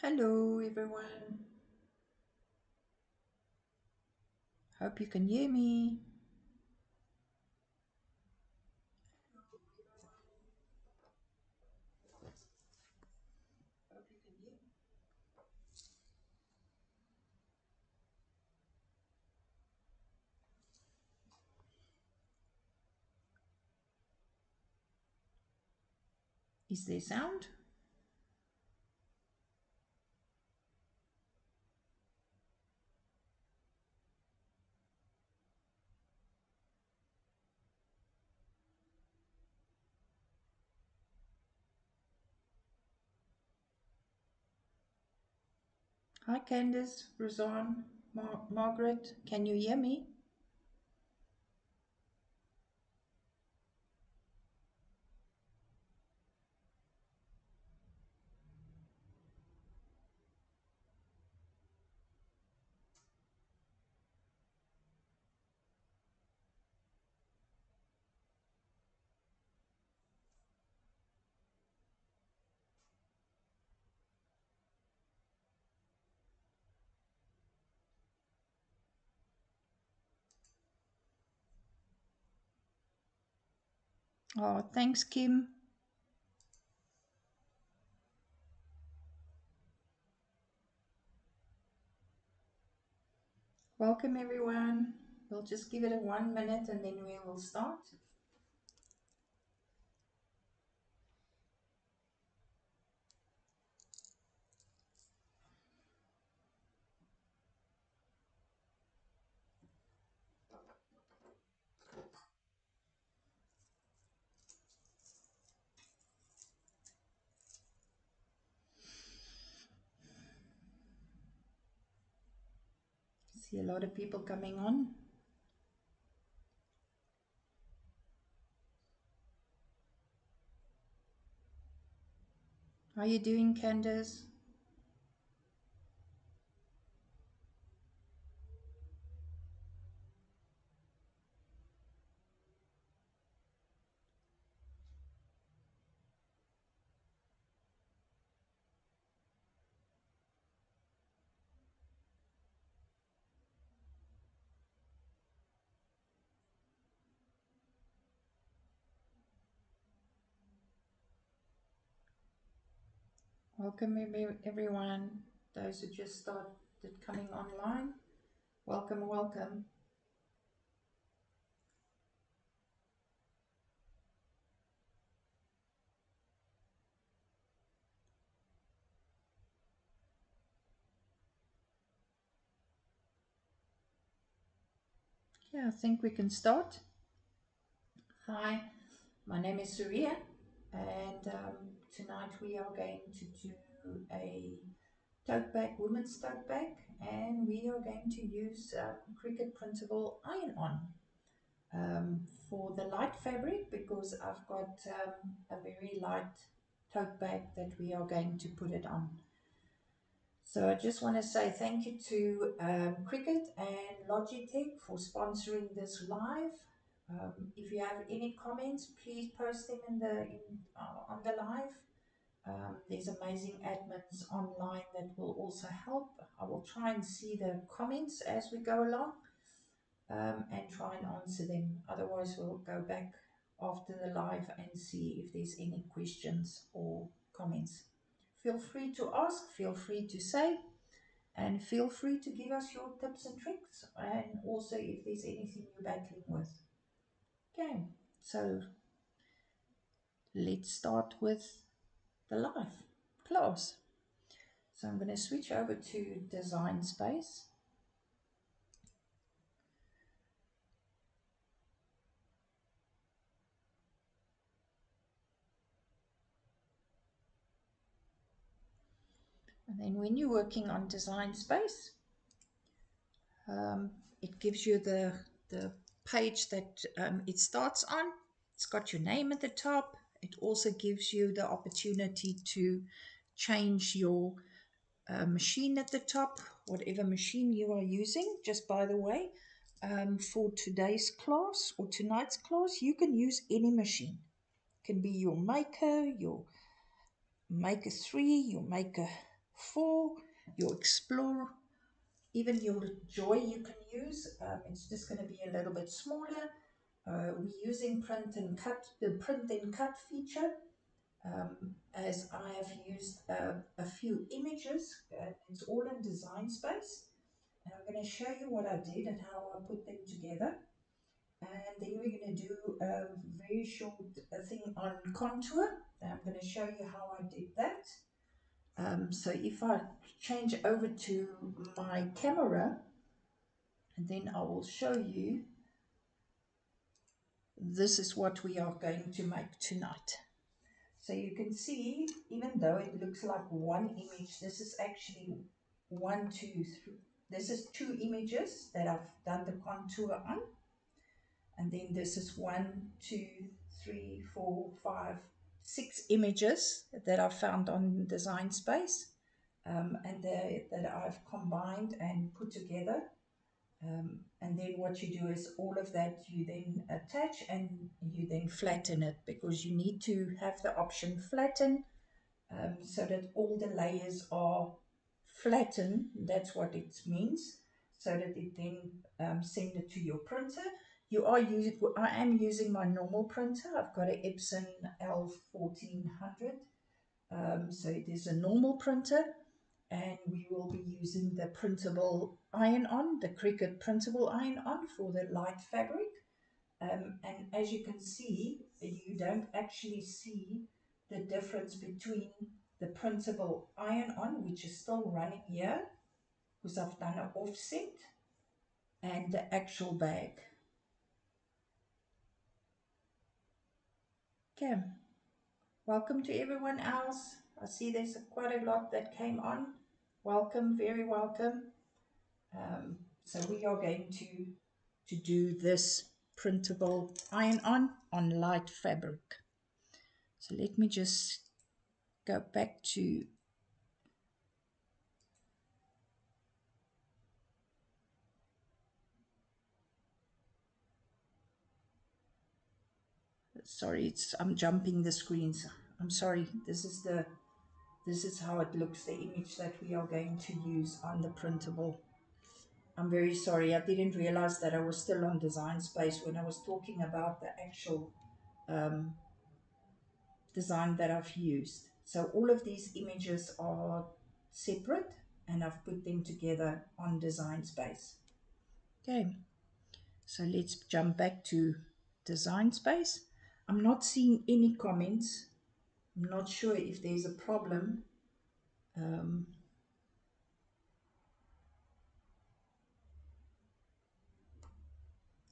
Hello everyone. Hope you can hear me. Is there sound? Hi Candice, Rosanne, Margaret, can you hear me? Oh, thanks Kim. Welcome everyone. We'll just give it a 1 minute and then we will start. See a lot of people coming on. How are you doing Candice? Welcome everyone. Those who just started coming online. Welcome, welcome. Yeah, I think we can start. Hi, my name is Soria, and tonight we are going to do a tote bag, women's tote bag, and we are going to use Cricut Printable Iron-On for the light fabric because I've got a very light tote bag that we are going to put it on. So I just want to say thank you to Cricut and Logitech for sponsoring this live. If you have any comments, please post them on the live. There's amazing admins online that will also help. I will try and see the comments as we go along and try and answer them. Otherwise, we'll go back after the live and see if there's any questions or comments. Feel free to ask, feel free to say, and feel free to give us your tips and tricks, and also if there's anything you're battling with. Okay, so let's start with the live class. So I'm going to switch over to Design Space. And then when you're working on Design Space, it gives you the page that it starts on. It's got your name at the top. It also gives you the opportunity to change your machine at the top, whatever machine you are using. Just by the way, for today's class or tonight's class, you can use any machine. It can be your Maker, your Maker 3, your Maker 4, your explore, even your joy you can use. It's just going to be a little bit smaller. We're using the print and cut feature, as I have used a few images. It's all in Design Space, and I'm going to show you what I did and how I put them together. And then we're going to do a very short thing on contour. I'm going to show you how I did that. So if I change over to my camera, and then I will show you, this is what we are going to make tonight. So you can see, even though it looks like one image, this is actually 1, 2, 3. This is 2 images that I've done the contour on. And then this is 1, 2, 3, 4, 5, 6 images that I've found on Design Space, and that I've combined and put together. And then what you do is all of that you then attach and you then flatten it, because you need to have the option flatten, so that all the layers are flattened. That's what it means, so that it then send it to your printer. I am using my normal printer. I've got an Epson L1400, so it is a normal printer, and we will be using the printable iron-on, the Cricut Printable Iron-On, for the light fabric. And as you can see, you don't actually see the difference between the printable iron-on, which is still running here, because I've done an offset, and the actual bag. Okay, welcome to everyone else. I see there's quite a lot that came on. Welcome, very welcome. So we are going to do this printable iron-on light fabric. So let me just go back to sorry, I'm jumping the screens. I'm sorry. This is how it looks, the image that we are going to use on the printable. I'm very sorry. I didn't realize that I was still on Design Space when I was talking about the actual design that I've used. So all of these images are separate, and I've put them together on Design Space. Okay, so let's jump back to Design Space. I'm not seeing any comments. I'm not sure if there's a problem.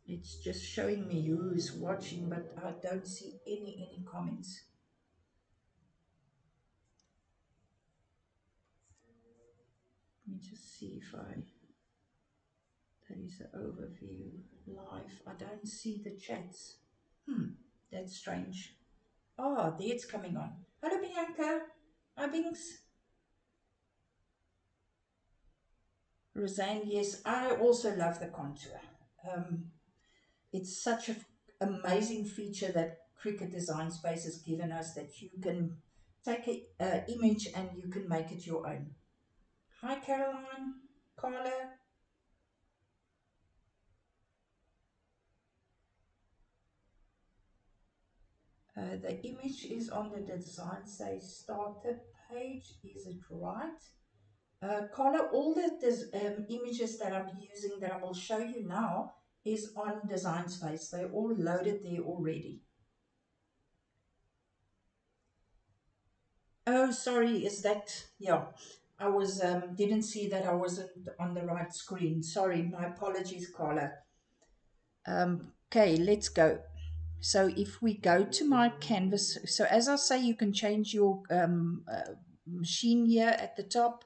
It's just showing me who is watching, but I don't see any comments. Let me just see if there is an overview live. I don't see the chats. That's strange. Oh, there it's coming on. Hello, Bianca. Hi, Binks. Roseanne, yes, I also love the contour. It's such an amazing feature that Cricut Design Space has given us, that you can take an image and you can make it your own. Hi, Caroline, Carla. The image is on the Design Space starter page. Is it right? Carla, all the images that I'm using, that I will show you now, is on Design Space. They're all loaded there already. Oh, sorry, is that, yeah, I was, didn't see that I wasn't on the right screen. Sorry, my apologies, Carla. Okay, let's go. So if we go to my canvas, so as I say, you can change your machine here at the top.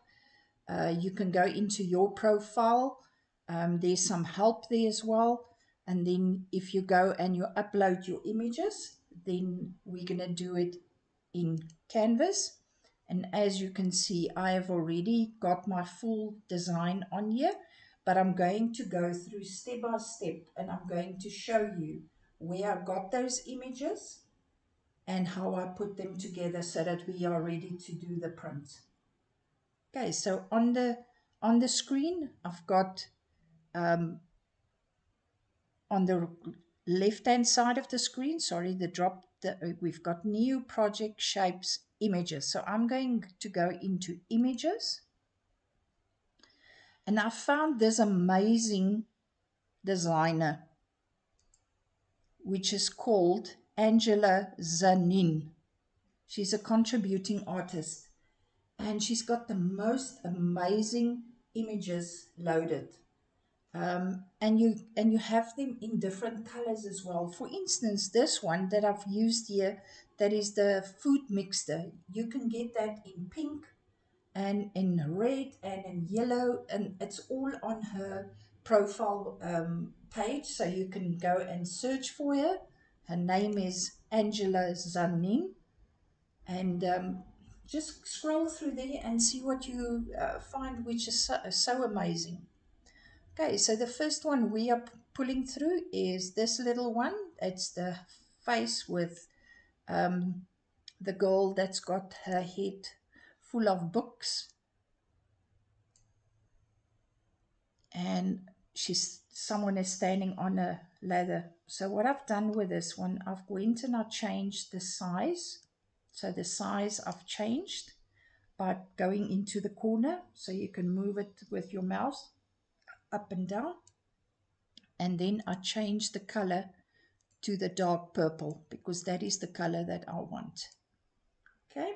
You can go into your profile. There's some help there as well. And then if you go and you upload your images, then we're going to do it in Canvas. And as you can see, I have already got my full design on here, but I'm going to go through step by step, and I'm going to show you where I got those images and how I put them together so that we are ready to do the print. Okay, so on the screen, I've got on the left-hand side of the screen, sorry, we've got new project shapes images. So I'm going to go into images, and I found this amazing designer, which is called Angela Zanin. She's a contributing artist, and she's got the most amazing images loaded. And you have them in different colors as well. For instance, this one that I've used here, that is the food mixture. You can get that in pink and in red and in yellow, and it's all on her profile page, so you can go and search for her. Her name is Angela Zanin, and just scroll through there and see what you find, which is so amazing. Okay, so the first one we are pulling through is this little one. It's the face with the girl that's got her head full of books, and someone is standing on a ladder. So what I've done with this one, I've went and I changed the size. So the size I've changed by going into the corner, so you can move it with your mouse up and down. And then I change the color to the dark purple, because that is the color that I want. Okay,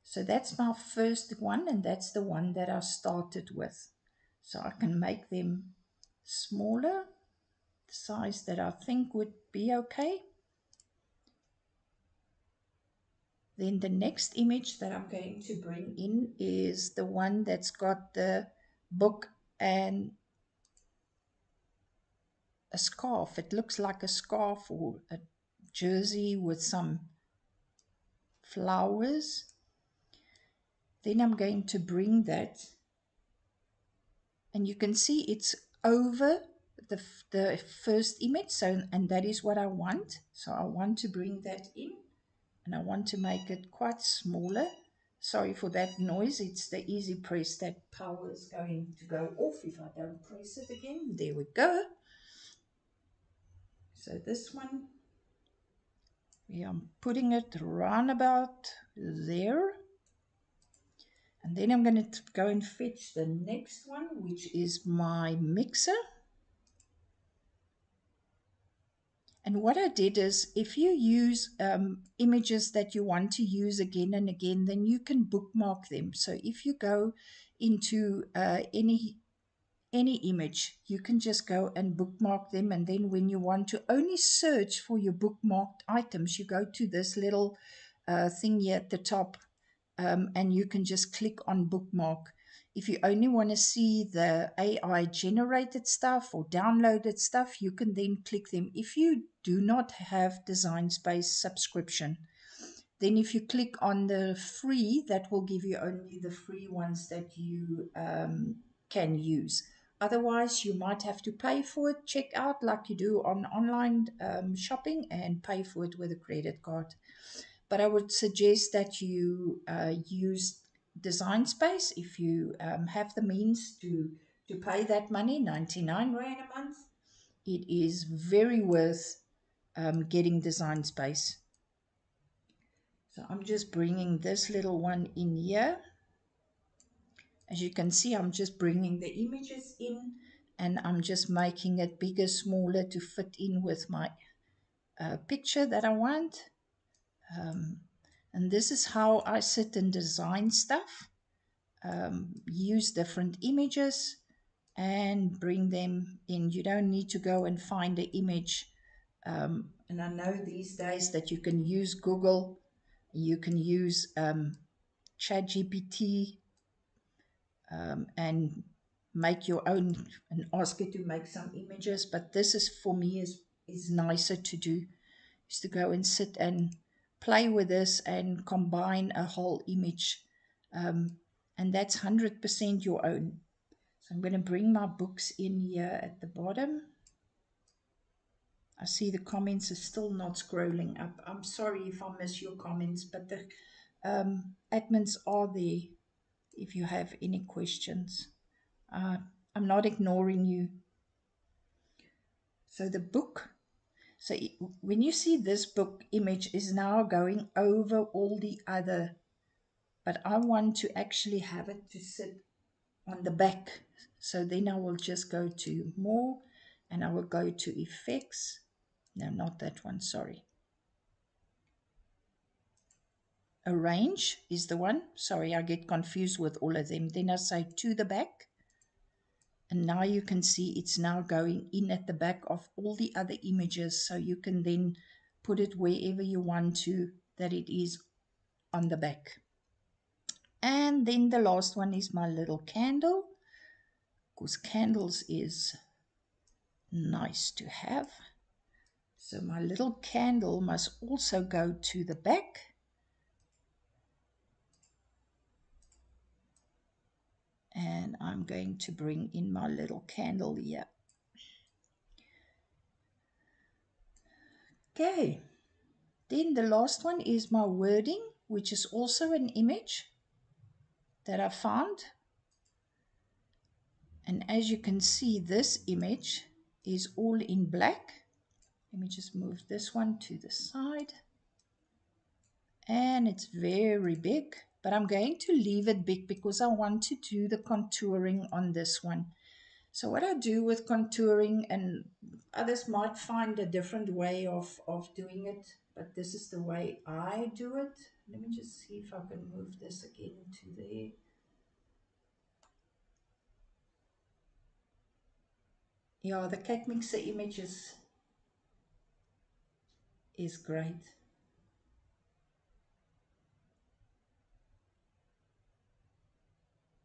so that's my first one, and that's the one that I started with. So I can make them smaller, the size that I think would be okay. Then the next image that I'm going to bring in is the one that's got the book and a scarf. It looks like a scarf or a jersey with some flowers. Then I'm going to bring that, and you can see it's over the first image. So, and that is what I want. So I want to bring that in, and I want to make it quite smaller. Sorry for that noise. It's the EasyPress. That power is going to go off if I don't press it again. There we go. So this one, I'm putting it round about there. And then I'm going to go and fetch the next one, which is my mixer. And what I did is, if you use images that you want to use again and again, then you can bookmark them. So if you go into any image, you can just go and bookmark them. And then when you want to only search for your bookmarked items, you go to this little thing here at the top, and you can just click on bookmark. If you only want to see the AI generated stuff or downloaded stuff, you can then click them. If you do not have Design Space subscription, then if you click on the free, that will give you only the free ones that you can use. Otherwise, you might have to pay for it, check out like you do on online shopping, and pay for it with a credit card. But I would suggest that you use Design Space if you have the means to pay that money, 99 Rand a month. It is very worth getting Design Space. So I'm just bringing this little one in here. As you can see, I'm just bringing the images in, and I'm just making it bigger, smaller to fit in with my picture that I want. And this is how I sit and design stuff. Use different images and bring them in. You don't need to go and find the image. And I know these days that you can use Google, you can use ChatGPT, and make your own and ask it to make some images. But this is, for me, is nicer to do, is to go and sit and play with this and combine a whole image. And that's 100% your own. So I'm going to bring my books in here at the bottom. I see the comments are still not scrolling up. I'm sorry if I miss your comments, but the admins are there if you have any questions. I'm not ignoring you. So the book, so when you see this book image is now going over all the other, but I want to actually have it to sit on the back. So then I will just go to more and I will go to effects. No, not that one, sorry. Arrange is the one. Sorry, I get confused with all of them. Then I say to the back. And now you can see it's now going in at the back of all the other images. So you can then put it wherever you want to, that it is on the back. And then the last one is my little candle, because candles is nice to have. So my little candle must also go to the back. And I'm going to bring in my little candle here. Okay. Then the last one is my wording, which is also an image that I found. And as you can see, this image is all in black. Let me just move this one to the side. And it's very big, but I'm going to leave it big because I want to do the contouring on this one. So what I do with contouring, and others might find a different way of doing it, but this is the way I do it. Let me just see if I can move this again to there. Yeah, the cake mixer image is great.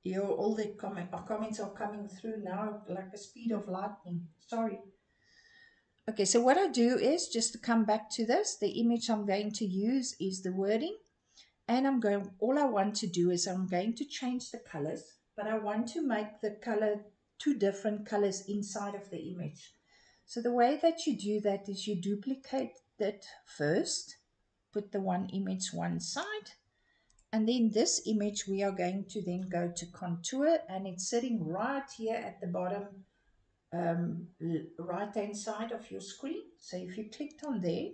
Yeah, all the comments are coming through now like the speed of lightning. Sorry. Okay, so what I do is, just to come back to this, the image I'm going to use is the wording. And all I want to do is I'm going to change the colors, but I want to make the color 2 different colors inside of the image. So the way that you do that is you duplicate it first, put the one image one side, and then this image we are going to then go to contour, and it's sitting right here at the bottom right hand side of your screen. So if you clicked on there,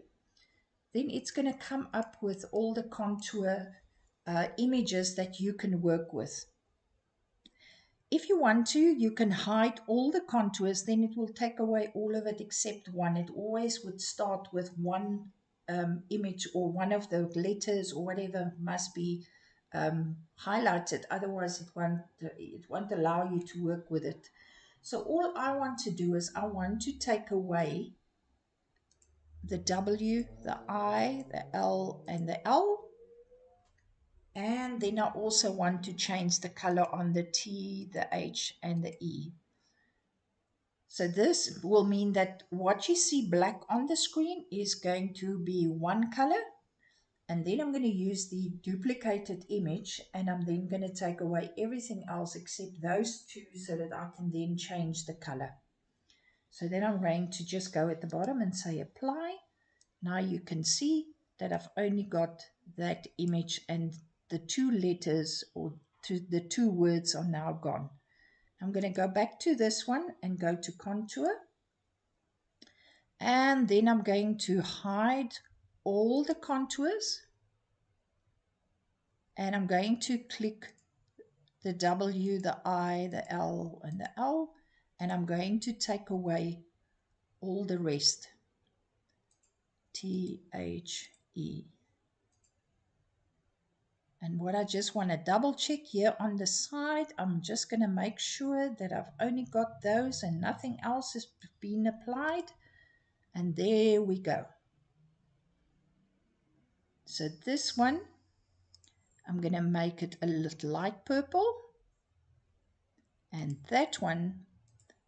then it's going to come up with all the contour images that you can work with. If you want to, you can hide all the contours, then it will take away all of it except one. It always would start with one image, or one of the letters or whatever must be highlighted. Otherwise it won't allow you to work with it. So all I want to do is I want to take away the W, the I, the L, and the L. And then I also want to change the color on the T, the H, and the E. So this will mean that what you see black on the screen is going to be one color. And then I'm going to use the duplicated image, and I'm then going to take away everything else except those 2 so that I can then change the color. So then I'm going to just go at the bottom and say apply. Now you can see that I've only got that image, and the 2 letters or the 2 words are now gone. I'm going to go back to this one and go to contour. And then I'm going to hide all the contours. And I'm going to click the W, the I, the L, and the L. And I'm going to take away all the rest. T, H, E. And what I just want to double check here on the side, I'm just going to make sure that I've only got those and nothing else has been applied. And there we go. So this one, I'm going to make it a little light purple. And that one,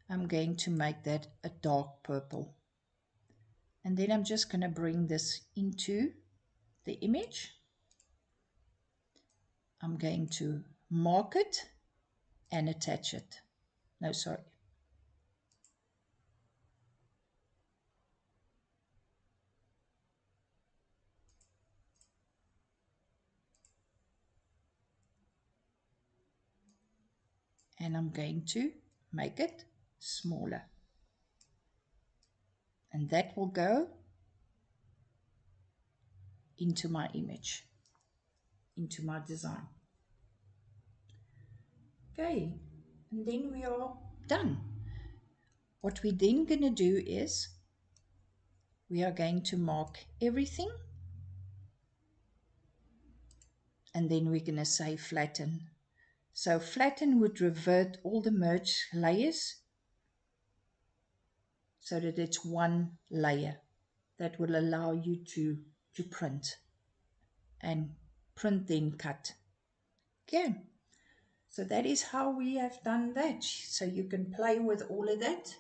I'm going to make that a dark purple. And then I'm just going to bring this into the image. I'm going to mark it and attach it. No, sorry. and I'm going to make it smaller, and that will go into my image, into my design. Okay, and then we are done. What we're then going to do is we are going to mark everything, and then we're going to say flatten. So flatten would revert all the merged layers so that it's one layer. That will allow you to print, and print then cut. Okay, so that is how we have done that. So you can play with all of that,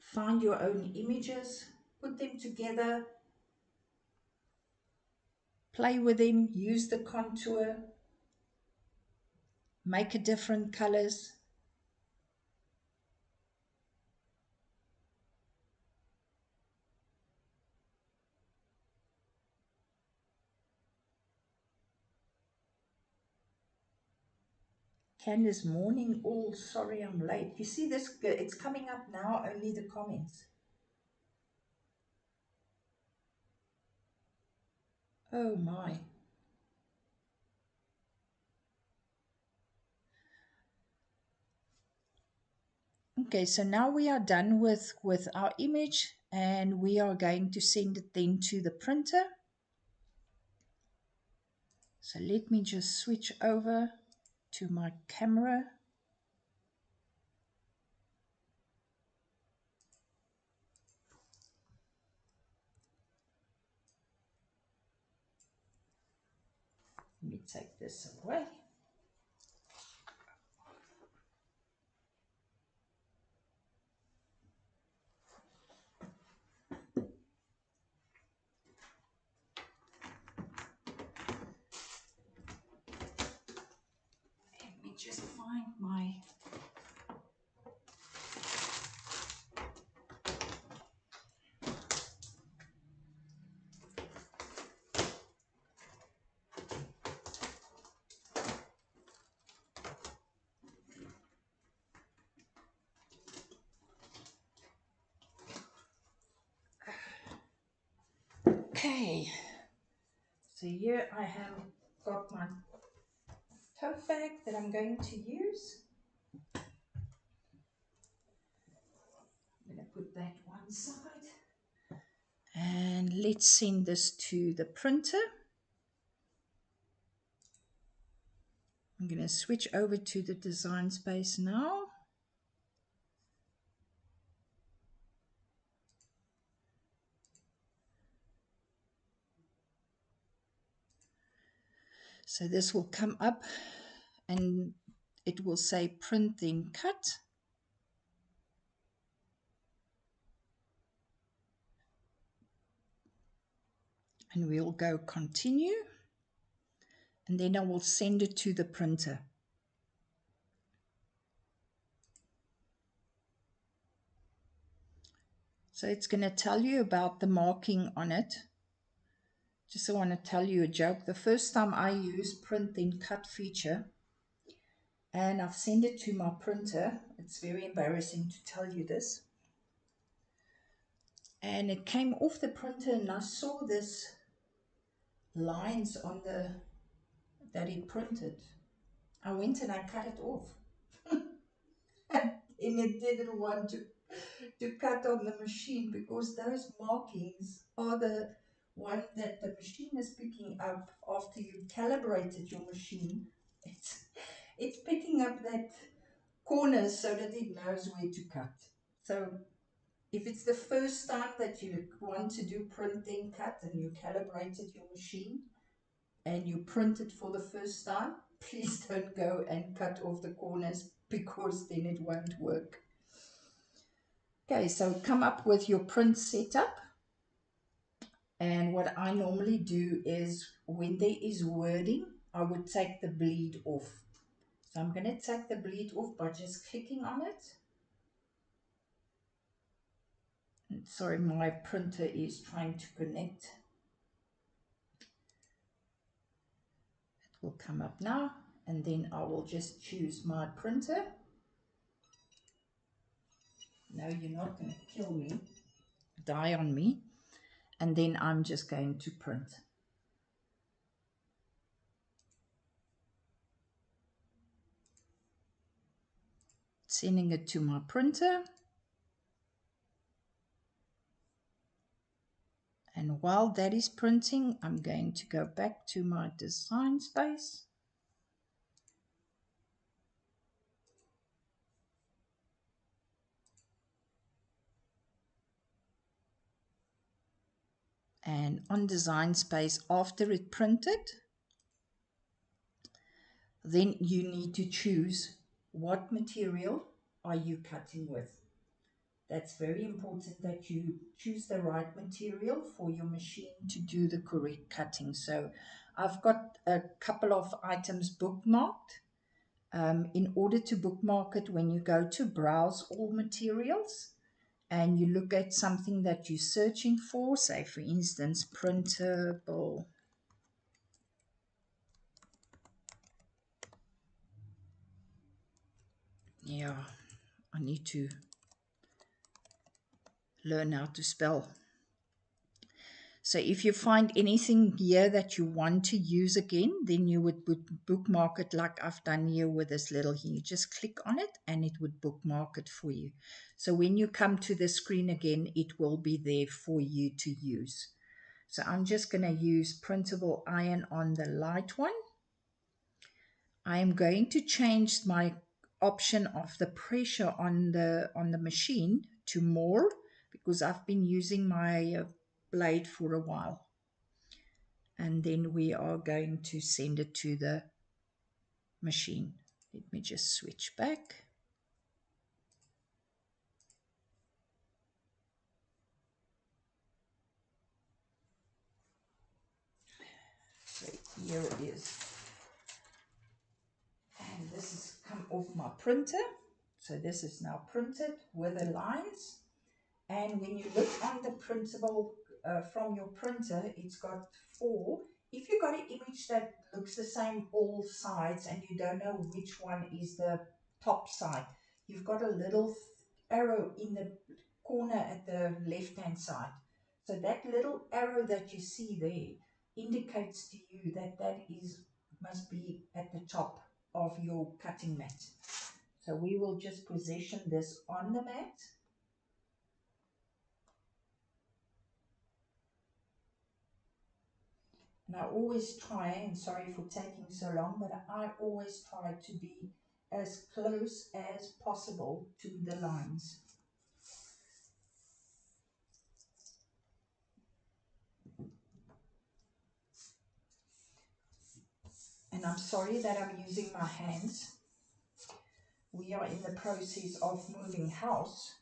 find your own images, put them together, play with them, use the contour, make a different colors. Candace, morning all, sorry I'm late. You see this, it's coming up now, only the comments. Oh my. Okay, so now we are done with our image, and we are going to send it then to the printer. So let me just switch over to my camera. Let me take this away. Let me just find my... Okay, so here I have got my tote bag that I'm going to use. I'm going to put that one side. And let's send this to the printer. I'm going to switch over to the Design Space now. So this will come up and it will say print then cut. And we'll go continue. And then I will send it to the printer. So it's going to tell you about the marking on it. Just I want to tell you a joke. The first time I used print then cut feature, and I've sent it to my printer. It's very embarrassing to tell you this. And it came off the printer and I saw this lines on the that it printed. I went and I cut it off. And it didn't want to cut on the machine because those markings are the one that the machine is picking up after you calibrated your machine. It's picking up that corners so that it knows where to cut. So if it's the first time that you want to do print then cut and you calibrated your machine and you print it for the first time, please don't go and cut off the corners because then it won't work. Okay, so come up with your print setup. And what I normally do is when there is wording, I would take the bleed off. So I'm going to take the bleed off by just clicking on it. And sorry, my printer is trying to connect. It will come up now. And then I will just choose my printer. No, you're not going to kill me, die on me. And then I'm just going to print. Sending it to my printer. And while that is printing, I'm going to go back to my design space. And on design space, after it printed, then you need to choose what material are you cutting with. That's very important that you choose the right material for your machine to do the correct cutting. So I've got a couple of items bookmarked. In order to bookmark it, when you go to browse all materials and you look at something that you're searching for, say for instance, printable. Yeah, I need to learn how to spell. So if you find anything here that you want to use again, then you would bookmark it like I've done here with this little here. You just click on it and it would bookmark it for you. So when you come to the screen again, it will be there for you to use. So I'm just going to use printable iron-on, the light one. I am going to change my option of the pressure on the machine to more, because I've been using my blade for a while. And then we are going to send it to the machine. Let me just switch back. So here it is. And this has come off my printer. So this is now printed with the lines. And when you look on the printable from your printer, it's got 4. If you've got an image that looks the same all sides and you don't know which one is the top side, you've got a little arrow in the corner at the left hand side. So that little arrow that you see there indicates to you that that is must be at the top of your cutting mat. So we will just position this on the mat. And I always try, and sorry for taking so long, but I always try to be as close as possible to the lines. And I'm sorry that I'm using my hands. We are in the process of moving house.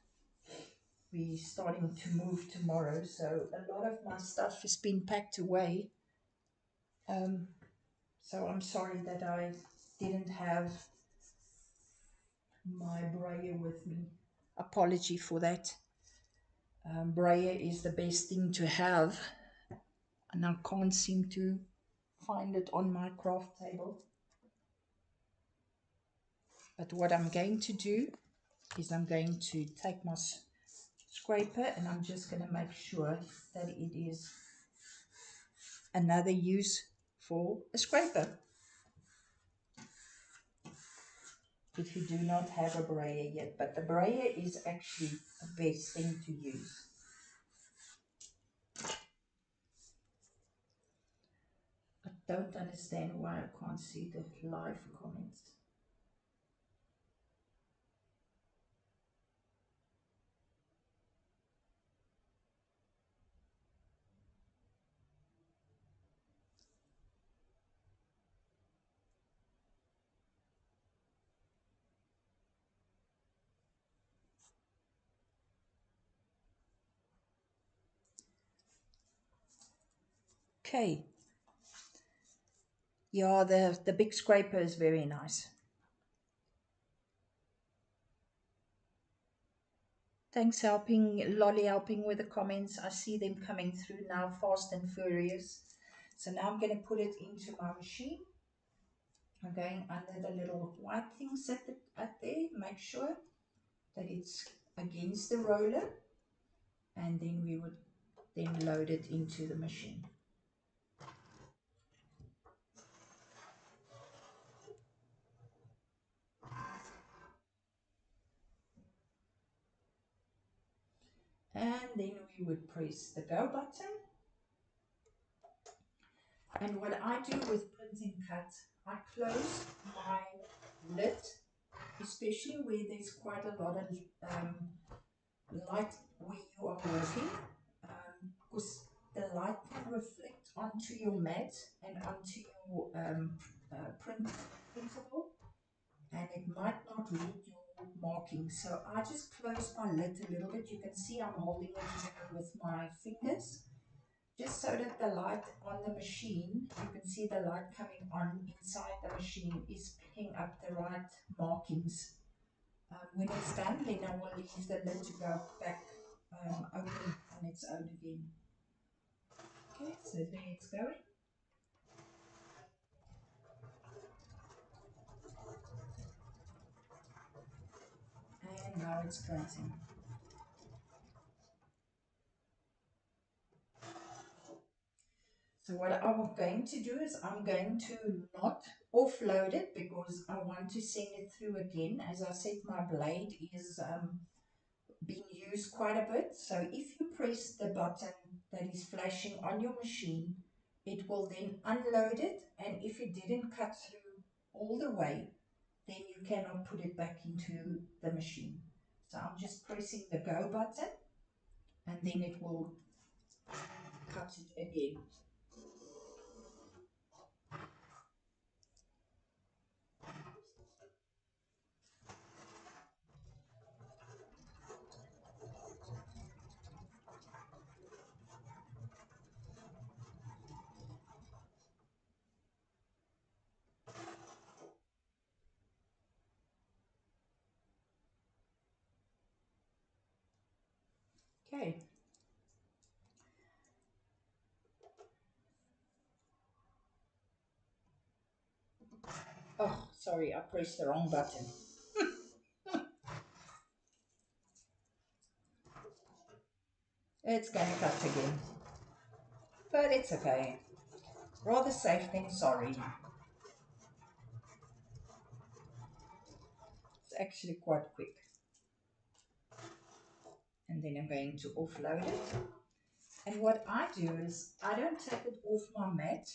We're starting to move tomorrow, so a lot of my stuff has been packed away. So I'm sorry that I didn't have my brayer with me. Apology for that. Brayer is the best thing to have, and I can't seem to find it on my craft table. But what I'm going to do is I'm going to take my scraper and I'm just going to make sure that it is another use for a scraper. If you do not have a brayer yet, but the brayer is actually the best thing to use. I don't understand why I can't see the live comments. Okay. Yeah, the big scraper is very nice. Thanks Lolly helping with the comments. I see them coming through now fast and furious. So now I'm going to put it into my machine. I'm going under the little white things at there, make sure that it's against the roller, and then we would then load it into the machine. And then we would press the go button. And what I do with print and cut, I close my lid, especially where there's quite a lot of light where you are working, because the light can reflect onto your mat and onto your printable, and it might not read your markings. So I just close my lid a little bit. You can see I'm holding it here with my fingers, just so that the light on the machine, you can see the light coming on inside the machine is picking up the right markings. When it's done, then I will leave the lid to go back open on its own again. Okay, so there it's going. And now it's printing. So what I'm going to do is I'm going to not offload it because I want to send it through again. As I said, my blade is being used quite a bit. So if you press the button that is flashing on your machine, it will then unload it. And if it didn't cut through all the way, then you cannot put it back into the machine. So I'm just pressing the go button, and then it will cut it again. Okay. Oh, sorry, I pressed the wrong button. It's going to cut again. But it's okay. Rather safe than sorry. It's actually quite quick. And then I'm going to offload it. And what I do is I don't take it off my mat.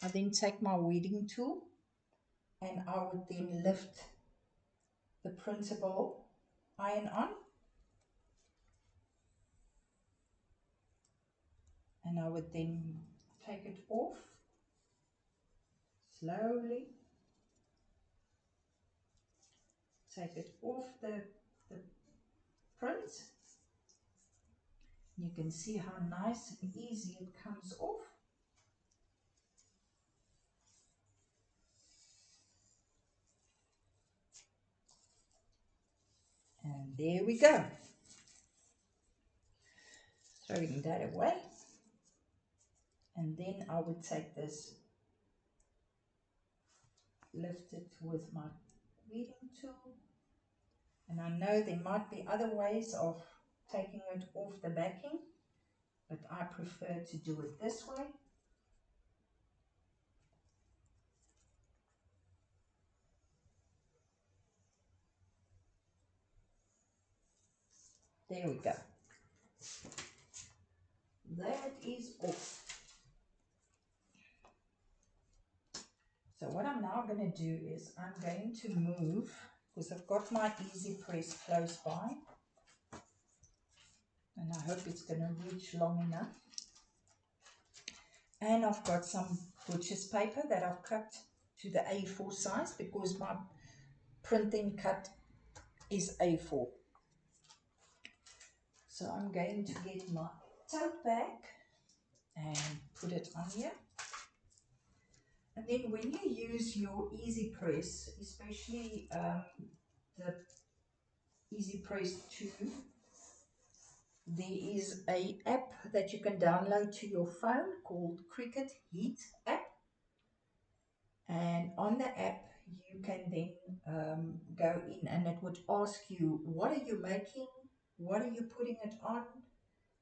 I then take my weeding tool and I would then lift the printable iron-on, and I would then take it off slowly, take it off the print. You can see how nice and easy it comes off. And there we go. Throwing that away. And then I would take this, lift it with my weeding tool. And I know there might be other ways of taking it off the backing, but I prefer to do it this way. There we go. That is off. So what I'm now going to do is I'm going to move, because I've got my EasyPress close by, and I hope it's going to reach long enough. And I've got some butcher's paper that I've cut to the A4 size because my printing cut is A4. So I'm going to get my tote bag and put it on here. And then when you use your EasyPress, especially the EasyPress 2, there is an app that you can download to your phone called Cricut Heat app. And on the app, you can then go in and it would ask you, what are you making? What are you putting it on?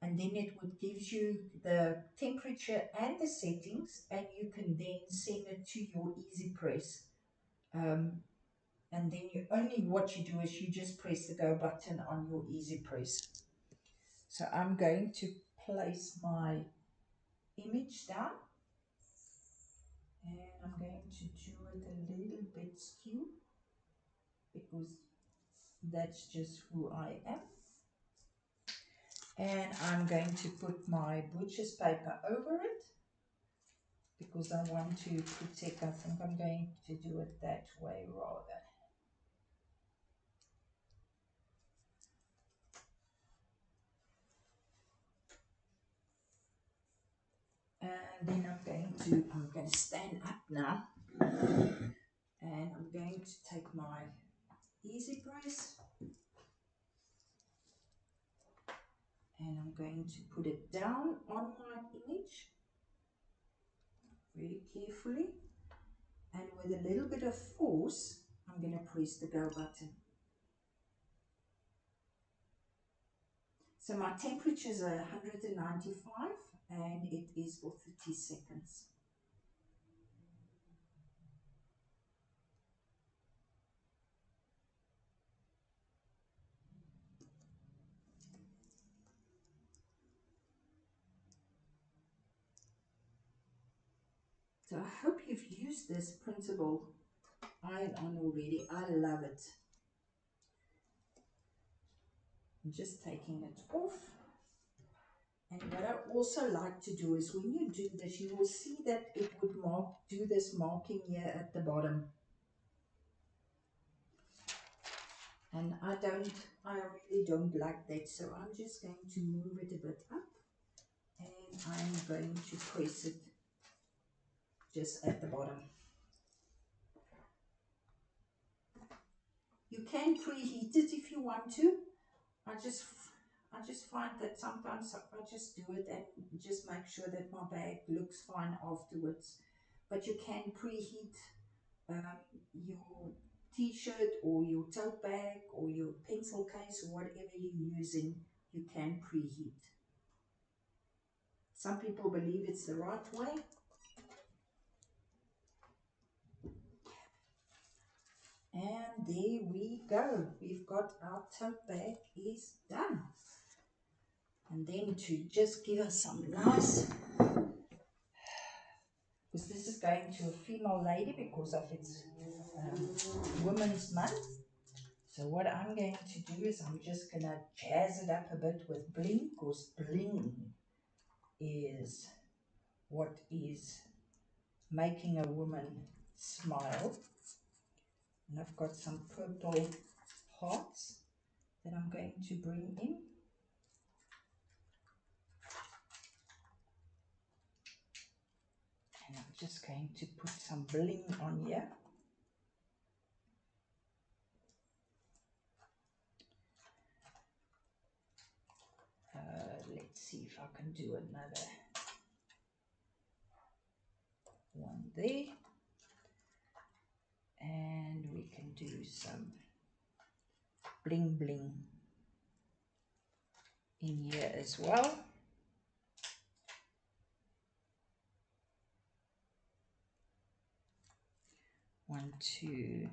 And then it would give you the temperature and the settings, and you can then send it to your EasyPress. And then what you do is you just press the go button on your EasyPress. So I'm going to place my image down, and I'm going to do it a little bit skew because that's just who I am. And I'm going to put my butcher's paper over it because I want to protect. I think I'm going to do it that way rather. And then I'm going to stand up now, and I'm going to take my EasyPress and I'm going to put it down on my image very carefully, and with a little bit of force I'm going to press the go button. So my temperatures are 195 and it is for 30 seconds. So I hope you've used this printable iron-on already. I love it. I'm just taking it off. And what I also like to do is when you do this, you will see that it would do this marking here at the bottom. And I really don't like that. So I'm just going to move it a bit up and I'm going to press it just at the bottom. You can preheat it if you want to. I just find that sometimes I just do it and just make sure that my bag looks fine afterwards. But you can preheat your t-shirt or your tote bag or your pencil case or whatever you're using, you can preheat. Some people believe it's the right way. And there we go. We've got our tote bag is done. And then to just give us some nice, because this is going to a female lady because of its Women's Month. So what I'm going to do is I'm just going to jazz it up a bit with bling, because bling is what is making a woman smile. And I've got some purple hearts that I'm going to bring in. And I'm just going to put some bling on here. Let's see if I can do another one there. And we can do some bling bling in here as well. One, two.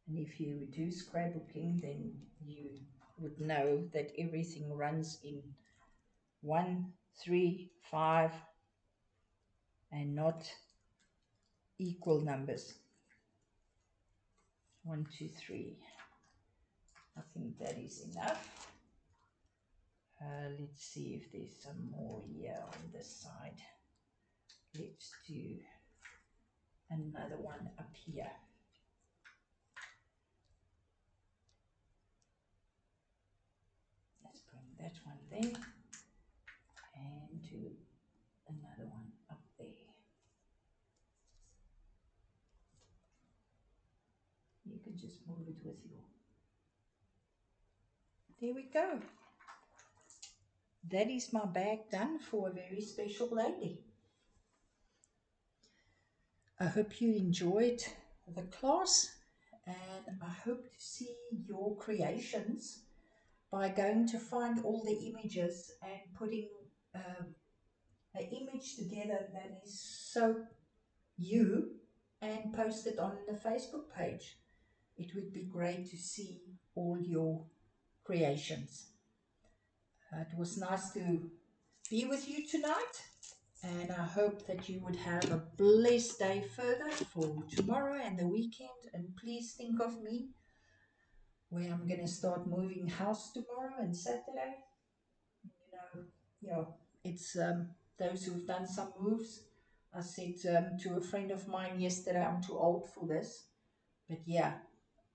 And if you do scrapbooking, then you would know that everything runs in 1, 3, 5 and not equal numbers. 1, 2, 3. I think that is enough. Let's see if there's some more here on this side. Let's do another one up here. Let's bring that one there and do another one up there. You can just move it with you. There we go. That is my bag done for a very special lady. I hope you enjoyed the class, and I hope to see your creations by going to find all the images and putting an image together that is so you, and post it on the Facebook page. It would be great to see all your creations. It was nice to be with you tonight, and I hope that you would have a blessed day further for tomorrow and the weekend. And please think of me where I'm going to start moving house tomorrow and Saturday. You know, yeah, it's those who've done some moves. I said to a friend of mine yesterday, I'm too old for this. But yeah,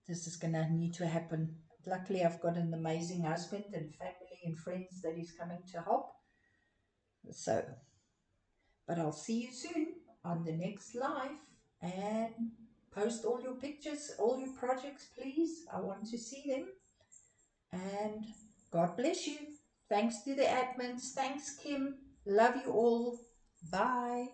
this is going to need to happen. Luckily, I've got an amazing husband and family and friends that is coming to help. So, but I'll see you soon on the next live, and post all your pictures, all your projects, please. I want to see them. And God bless you. Thanks to the admins. Thanks, Kim. Love you all. Bye.